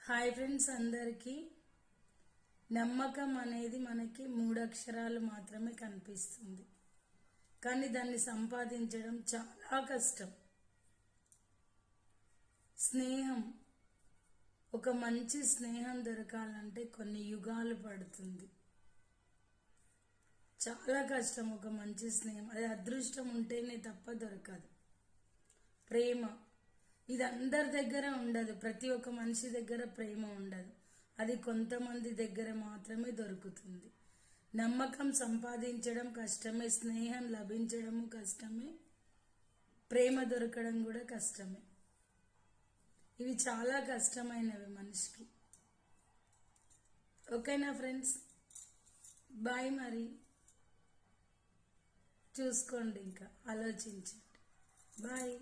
Hi friends, అందరికీ నమ్మకం అనేది మనకి 3 అక్షరాలు మాత్రమే కనిపిస్తుంది, కానీ దాన్ని సంపాదించడం చాలా కష్టం. స్నేహం, ఒక మంచి స్నేహం దొరకాలంటే కొన్ని యుగాలు పడుతుంది. చాలా కష్టం ఒక మంచి స్నేహం. అది అదృష్టం ఉంటేనే తప్ప దొరకదు. ప్రేమ, ఇది అందరి దగ్గర ఉండదు. ప్రతి ఒక్క మనిషి దగ్గర ప్రేమ ఉండదు. అది కొంతమంది దగ్గర మాత్రమే దొరుకుతుంది. నమ్మకం సంపాదించడం కష్టమే, స్నేహం లభించడము కష్టమే, ప్రేమ దొరకడం కూడా కష్టమే. ఇవి చాలా కష్టమైనవి మనిషికి. ఓకేనా ఫ్రెండ్స్? బాయ్. మరి చూసుకోండి, ఇంకా ఆలోచించండి. బాయ్.